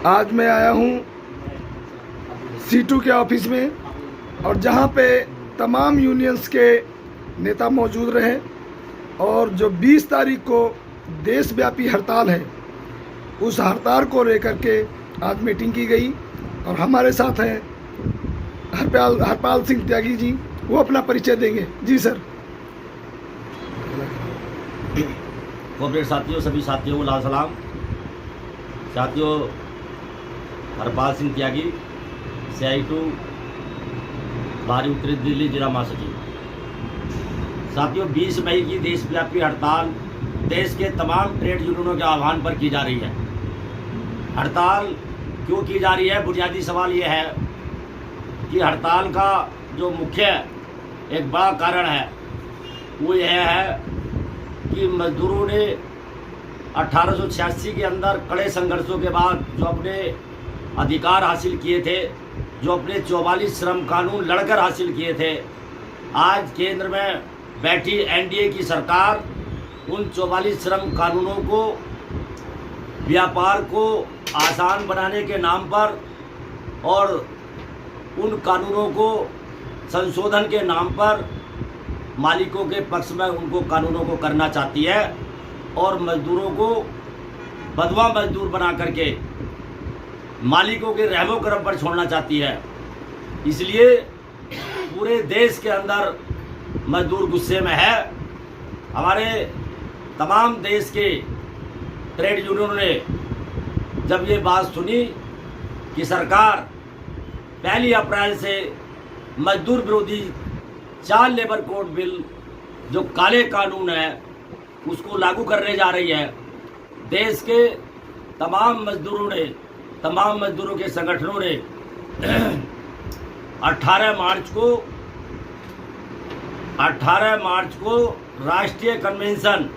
आज मैं आया हूँ C2 के ऑफिस में, और जहाँ पे तमाम यूनियंस के नेता मौजूद रहे, और जो 20 तारीख को देशव्यापी हड़ताल है उस हड़ताल को लेकर के आज मीटिंग की गई। और हमारे साथ हैं हरपाल सिंह त्यागी जी, वो अपना परिचय देंगे। जी सर। कोऑपरेट साथियों, सभी साथियों को लाल सलाम। साथियों, हरपाल सिंह त्यागी, CI2 बाहरी उत्तरी दिल्ली जिला महासचिव। साथियों, 20 मई की देशव्यापी हड़ताल देश के तमाम ट्रेड यूनियनों के आह्वान पर की जा रही है। हड़ताल क्यों की जा रही है? बुनियादी सवाल ये है कि हड़ताल का जो मुख्य एक बड़ा कारण है वो यह है कि मजदूरों ने 1886 के अंदर कड़े संघर्षों के बाद जो अपने अधिकार हासिल किए थे, जो अपने 44 श्रम कानून लड़कर हासिल किए थे, आज केंद्र में बैठी NDA की सरकार उन 44 श्रम कानूनों को व्यापार को आसान बनाने के नाम पर और उन कानूनों को संशोधन के नाम पर मालिकों के पक्ष में उनको कानूनों को करना चाहती है और मजदूरों को बदवा मजदूर बना करके मालिकों के रहमो करम पर छोड़ना चाहती है। इसलिए पूरे देश के अंदर मजदूर गुस्से में है। हमारे तमाम देश के ट्रेड यूनियनों ने जब ये बात सुनी कि सरकार 1 अप्रैल से मजदूर विरोधी 4 लेबर कोड बिल जो काले कानून है उसको लागू करने जा रही है, देश के तमाम मजदूरों के संगठनों ने 18 मार्च को राष्ट्रीय कन्वेंशन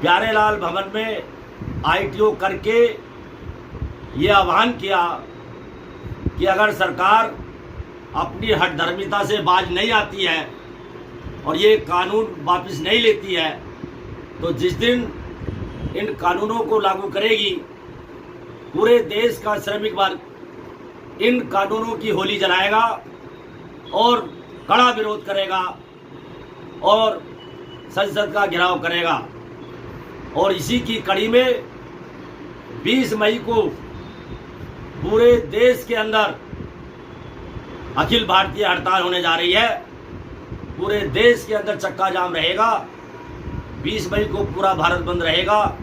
प्यारेलाल भवन में ITO करके ये आह्वान किया कि अगर सरकार अपनी हठधर्मिता से बाज नहीं आती है और ये कानून वापस नहीं लेती है तो जिस दिन इन कानूनों को लागू करेगी पूरे देश का श्रमिक वर्ग इन कानूनों की होली जलाएगा और कड़ा विरोध करेगा और संसद का घेराव करेगा। और इसी की कड़ी में 20 मई को पूरे देश के अंदर अखिल भारतीय हड़ताल होने जा रही है। पूरे देश के अंदर चक्का जाम रहेगा। 20 मई को पूरा भारत बंद रहेगा।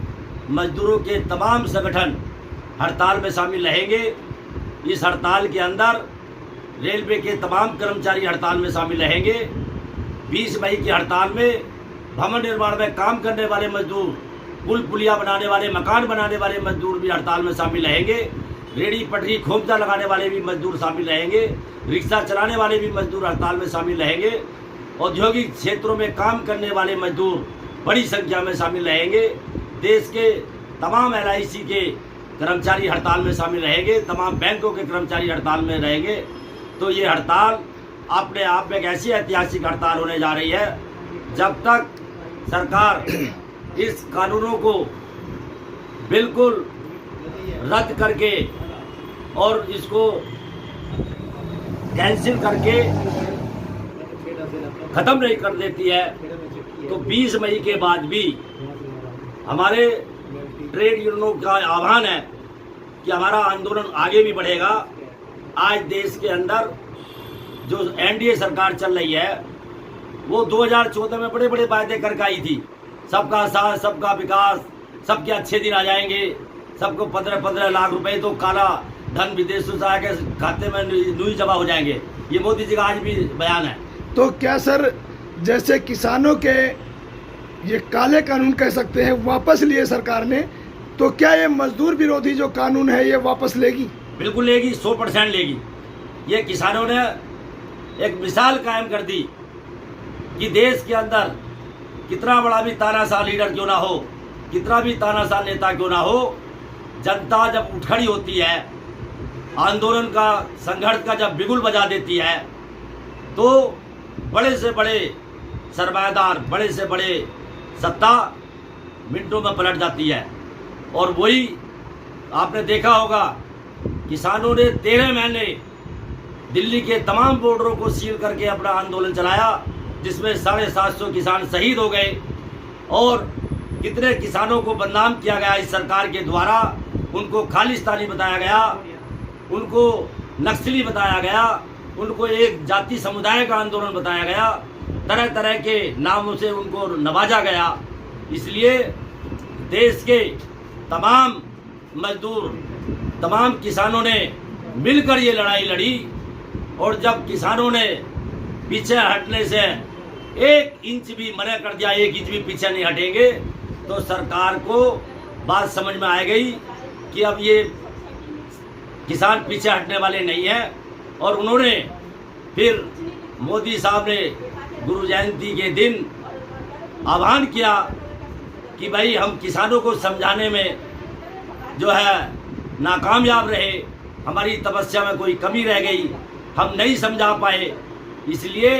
मजदूरों के तमाम संगठन हड़ताल में शामिल रहेंगे। इस हड़ताल के अंदर रेलवे के तमाम कर्मचारी हड़ताल में शामिल रहेंगे। 20 मई की हड़ताल में भवन निर्माण में काम करने वाले मजदूर, पुल पुलिया बनाने वाले, मकान बनाने वाले मजदूर भी हड़ताल में शामिल रहेंगे। रेडी पटरी खोमचा लगाने वाले भी मजदूर शामिल रहेंगे। रिक्शा चलाने वाले भी मजदूर हड़ताल में शामिल रहेंगे। औद्योगिक क्षेत्रों में काम करने वाले मजदूर बड़ी संख्या में शामिल रहेंगे। देश के तमाम LIC के कर्मचारी हड़ताल में शामिल रहेंगे। तमाम बैंकों के कर्मचारी हड़ताल में रहेंगे। तो ये हड़ताल अपने आप में एक ऐसी ऐतिहासिक हड़ताल होने जा रही है जब तक सरकार इस कानूनों को बिल्कुल रद्द करके और इसको कैंसिल करके ख़त्म नहीं कर देती है। तो 20 मई के बाद भी हमारे ट्रेड यूनियनों का आह्वान है कि हमारा आंदोलन आगे भी बढ़ेगा। आज देश के अंदर जो NDA सरकार चल रही है वो 2014 में बड़े बड़े वायदे करके आई थी। सबका साथ, सबका विकास, सबके अच्छे दिन आ जाएंगे, सबको 15-15 लाख रुपए तो काला धन विदेशों से आके खाते में नूई जमा हो जाएंगे। ये मोदी जी का आज भी बयान है। तो क्या सर, जैसे किसानों के ये काले कानून कह सकते हैं वापस लिए सरकार ने, तो क्या ये मजदूर विरोधी जो कानून है ये वापस लेगी? बिल्कुल लेगी, 100% लेगी। ये किसानों ने एक मिसाल कायम कर दी कि देश के अंदर कितना बड़ा भी तानाशाह लीडर क्यों ना हो, कितना भी तानाशाह नेता क्यों ना हो, जनता जब उठ खड़ी होती है, आंदोलन का, संघर्ष का जब बिगुल बजा देती है, तो बड़े से बड़े सरमायादार, बड़े से बड़े सत्ता मिनटों में पलट जाती है। और वही आपने देखा होगा किसानों ने 13 महीने दिल्ली के तमाम बॉर्डरों को सील करके अपना आंदोलन चलाया, जिसमें 750 किसान शहीद हो गए और कितने किसानों को बदनाम किया गया इस सरकार के द्वारा। उनको खालिस्तानी बताया गया, उनको नक्सली बताया गया, उनको एक जाति समुदाय का आंदोलन बताया गया, तरह तरह के नामों से उनको नवाजा गया। इसलिए देश के तमाम मजदूर, तमाम किसानों ने मिलकर ये लड़ाई लड़ी और जब किसानों ने पीछे हटने से 1 इंच भी मना कर दिया, 1 इंच भी पीछे नहीं हटेंगे, तो सरकार को बात समझ में आ गई कि अब ये किसान पीछे हटने वाले नहीं हैं। और उन्होंने फिर मोदी साहब ने गुरु जयंती के दिन आह्वान किया कि भाई हम किसानों को समझाने में जो है नाकामयाब रहे, हमारी तपस्या में कोई कमी रह गई, हम नहीं समझा पाए, इसलिए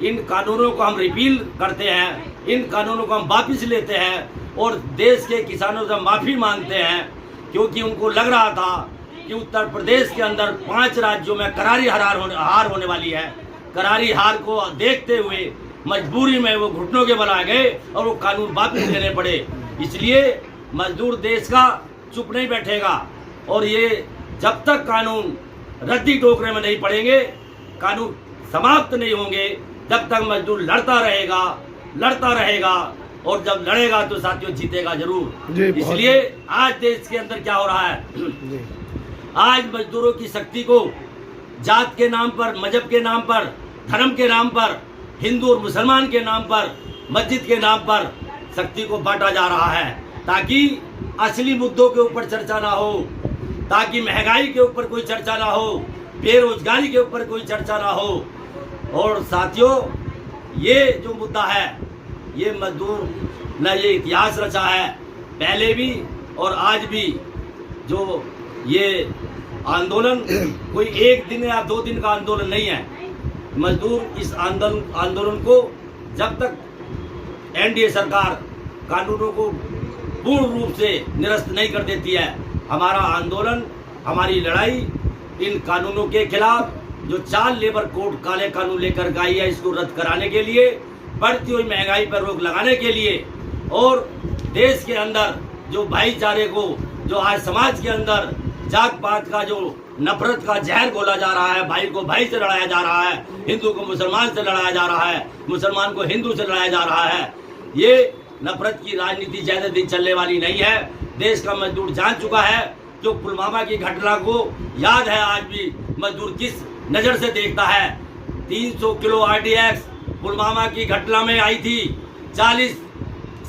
इन कानूनों को हम रिपील करते हैं, इन कानूनों को हम वापस लेते हैं और देश के किसानों से माफ़ी मांगते हैं। क्योंकि उनको लग रहा था कि उत्तर प्रदेश के अंदर 5 राज्यों में करारी हार होने वाली है। करारी हार को देखते हुए मजबूरी में वो घुटनों के बल आ गए और वो कानून वापस लेने पड़े। इसलिए मजदूर देश का चुप नहीं बैठेगा और ये जब तक कानून रद्दी टोकरे में नहीं पड़ेंगे, कानून समाप्त नहीं होंगे, जब तक मजदूर लड़ता रहेगा और जब लड़ेगा तो साथियों जीतेगा जरूर। इसलिए आज देश के अंदर क्या हो रहा है, आज मजदूरों की शक्ति को जात के नाम पर, मजहब के नाम पर, धर्म के नाम पर, हिंदू और मुसलमान के नाम पर, मस्जिद के नाम पर शक्ति को बांटा जा रहा है ताकि असली मुद्दों के ऊपर चर्चा ना हो, ताकि महंगाई के ऊपर कोई चर्चा ना हो, बेरोजगारी के ऊपर कोई चर्चा ना हो। और साथियों, ये जो मुद्दा है, ये मजदूर ने ये इतिहास रचा है, पहले भी और आज भी। जो ये आंदोलन कोई 1 दिन या 2 दिन का आंदोलन नहीं है। मजदूर इस आंदोलन को जब तक एनडीए सरकार कानूनों को पूर्ण रूप से निरस्त नहीं कर देती है, हमारा आंदोलन, हमारी लड़ाई इन कानूनों के खिलाफ, जो 4 लेबर कोड काले कानून लेकर आई है, इसको रद्द कराने के लिए, बढ़ती हुई महंगाई पर रोक लगाने के लिए और देश के अंदर जो भाईचारे को, जो आज समाज के अंदर जात पात का जो नफरत का जहर घोला जा रहा है, भाई को भाई से लड़ाया जा रहा है, हिंदू को मुसलमान से लड़ाया जा रहा है, मुसलमान को हिंदू से लड़ाया जा रहा है, ये नफरत की राजनीति ज्यादा दिन चलने वाली नहीं है। देश का मजदूर जान चुका है। जो पुलवामा की घटना को याद है, आज भी मजदूर किस नज़र से देखता है। 300 किलो RDX पुलवामा की घटना में आई थी, 40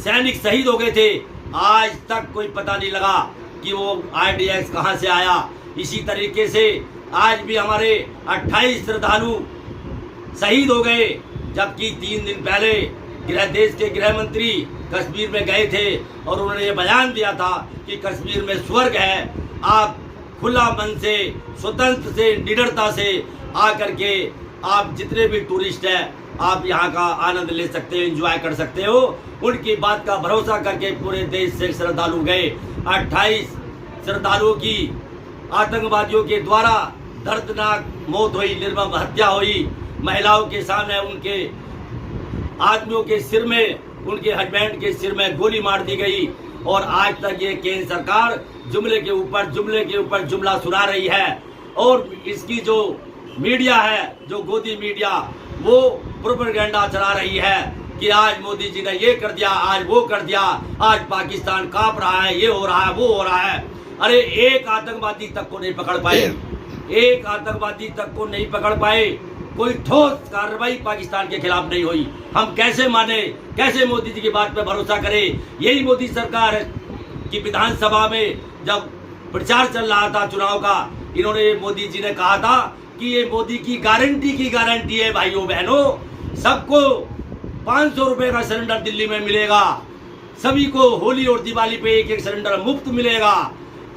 सैनिक शहीद हो गए थे, आज तक कोई पता नहीं लगा कि वो RDX कहाँ से आया। इसी तरीके से आज भी हमारे 28 श्रद्धालु शहीद हो गए, जबकि 3 दिन पहले देश के गृह मंत्री कश्मीर में गए थे और उन्होंने ये बयान दिया था कि कश्मीर में स्वर्ग है, आप खुला मन से, स्वतंत्र से, निडरता से आकर के आप जितने भी टूरिस्ट हैं, आप यहाँ का आनंद ले सकते हो, एंजॉय कर सकते हो। उनकी बात का भरोसा करके पूरे देश से श्रद्धालु गए। 28 श्रद्धालुओं की आतंकवादियों के द्वारा दर्दनाक मौत हुई, निर्मम हत्या हुई। महिलाओं के सामने उनके आदमियों के सिर में, उनके हस्बैंड के सिर में गोली मार दी गई और आज तक ये केंद्र सरकार जुमले के ऊपर जुमला सुना रही है। और इसकी जो मीडिया है, जो गोदी मीडिया, वो प्रोपेगेंडा चला रही है कि आज मोदी जी ने ये कर दिया, आज वो कर दिया, आज पाकिस्तान कांप रहा है, ये हो रहा है, वो हो रहा है। अरे एक आतंकवादी तक को नहीं पकड़ पाए, एक आतंकवादी तक को नहीं पकड़ पाए, कोई ठोस कार्रवाई पाकिस्तान के खिलाफ नहीं हुई। हम कैसे माने, कैसे मोदी जी की बात पे भरोसा करें। यही मोदी सरकार की विधानसभा में जब प्रचार चल रहा था चुनाव का, इन्होंने, मोदी जी ने कहा था कि ये मोदी की गारंटी है भाइयों बहनों, सबको 500 रुपए का सिलेंडर दिल्ली में मिलेगा, सभी को होली और दिवाली पे 1-1 सिलेंडर मुफ्त मिलेगा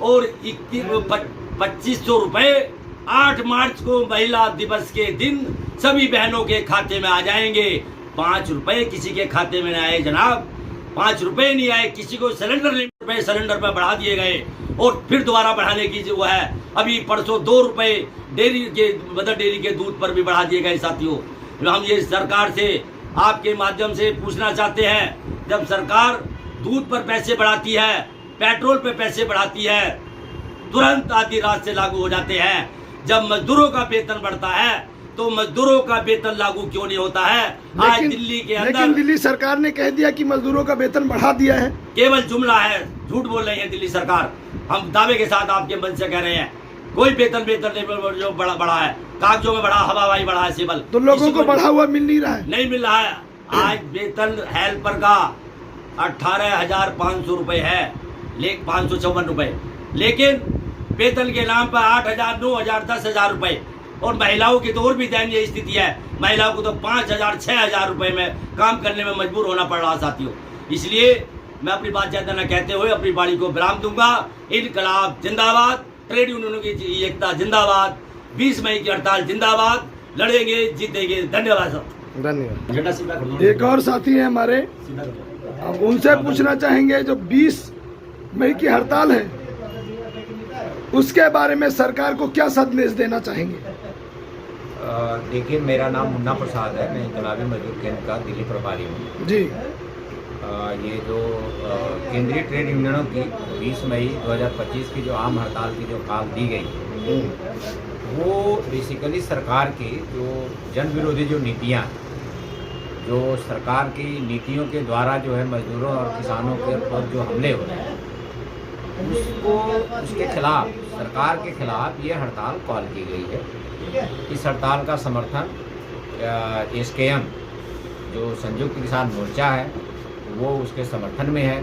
और 2500 रुपए 8 मार्च को महिला दिवस के दिन सभी बहनों के खाते में आ जाएंगे। 5 रुपए किसी के खाते में नहीं आए जनाब, 5 रुपए नहीं आए, किसी को सिलेंडर नहीं रुपए सिलेंडर पर बढ़ा दिए गए और फिर दोबारा बढ़ाने की जो है अभी परसों 2 रुपए डेयरी के मदर डेयरी के दूध पर भी बढ़ा दिए गए। साथियों, हम ये सरकार से आपके माध्यम से पूछना चाहते हैं, जब सरकार दूध पर पैसे बढ़ाती है, पेट्रोल पर पैसे बढ़ाती है, तुरंत आधी रात से लागू हो जाते हैं। जब मजदूरों का वेतन बढ़ता है तो मजदूरों का वेतन लागू क्यों नहीं होता है? आज दिल्ली के अंदर लेकिन दिल्ली सरकार ने कह दिया कि मजदूरों का वेतन बढ़ा दिया है। केवल जुमला है, झूठ बोल रही है दिल्ली सरकार। हम दावे के साथ आपके मन से कह रहे हैं, कोई वेतन नहीं जो बढ़ा है, कागजों में बढ़ा, हवाई बढ़ा है सिविल, तो लोगों को बढ़ा हुआ मिल नहीं रहा है। नहीं मिल रहा है। आज वेतन हेल्पर का 18,500 रुपए है, 554 रुपए, लेकिन वेतन के नाम पर 8,000, 9,000, 10,000 रुपए। और महिलाओं की तो और भी दयनीय स्थिति है, महिलाओं को तो 5,000, 6,000 रुपए में काम करने में मजबूर होना पड़ रहा साथियों। इसलिए मैं अपनी बात ज्यादा न कहते हुए अपनी बाड़ी को विराम दूंगा। इनकलाब जिंदाबाद, ट्रेड यूनियनों की एकता जिंदाबाद, 20 मई की हड़ताल जिंदाबाद, लड़ेंगे जीतेंगे। धन्यवाद सर। धन्यवाद। एक और साथी हैं हमारे, अब उनसे पूछना चाहेंगे, जो 20 मई की हड़ताल है उसके बारे में सरकार को क्या संदेश देना चाहेंगे? देखिए, मेरा नाम मुन्ना प्रसाद है, मैं इनकलाबी मजदूर केंद्र का दिल्ली प्रभारी हूँ जी। ये जो केंद्रीय ट्रेड यूनियनों की 20 मई 2025 की जो आम हड़ताल की जो कॉल दी गई, वो बेसिकली सरकार की जो जन विरोधी जो नीतियाँ, जो सरकार की नीतियों के द्वारा जो है मजदूरों और किसानों के ऊपर जो हमले हो रहे हैं, उसके खिलाफ, सरकार के खिलाफ ये हड़ताल कॉल की गई है। इस हड़ताल का समर्थन SKM जो संयुक्त किसान मोर्चा है वो उसके समर्थन में है।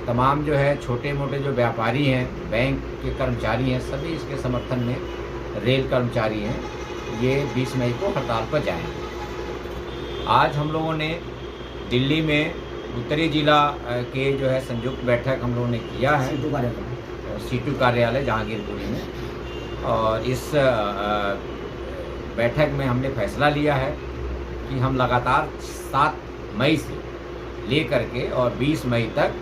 तमाम जो है छोटे मोटे जो व्यापारी हैं, बैंक के कर्मचारी हैं, सभी इसके समर्थन में, रेल कर्मचारी हैं, ये 20 मई को हड़ताल पर जाएंगे। आज हम लोगों ने दिल्ली में उत्तरी जिला के जो है संयुक्त बैठक हम लोगों ने किया है, C2 कार्यालय जहांगीरपुरी में, और इस बैठक में हमने फैसला लिया है कि हम लगातार 7 मई से ले करके और 20 मई तक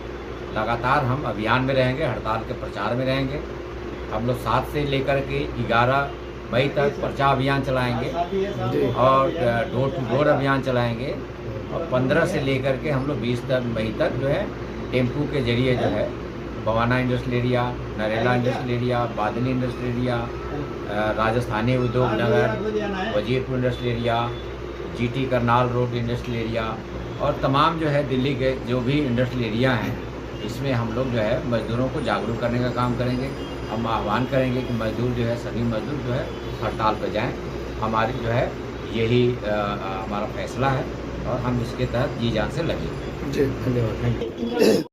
लगातार हम अभियान में रहेंगे, हड़ताल के प्रचार में रहेंगे। हम लोग 7 से लेकर के 11 मई तक प्रचार अभियान चलाएंगे और डोर टू डोर अभियान चलाएंगे, और 15 से लेकर के हम लोग 20 मई तक जो है टेम्पू के जरिए जो है Bawana industrial area, Narela industrial area, बादनी industrial area, Rajasthani Udyog Nagar, Wazirpur industrial area, GT Karnal road industrial area, और तमाम जो है दिल्ली के जो भी इंडस्ट्रियल एरिया हैं, इसमें हम लोग जो है मजदूरों को जागरूक करने का काम करेंगे। हम आह्वान करेंगे कि मजदूर जो है, सभी मजदूर जो है हड़ताल पर जाएँ। हमारी जो है यही हमारा फैसला है और हम इसके तहत जी जान से लगेंगे। जी, धन्यवाद।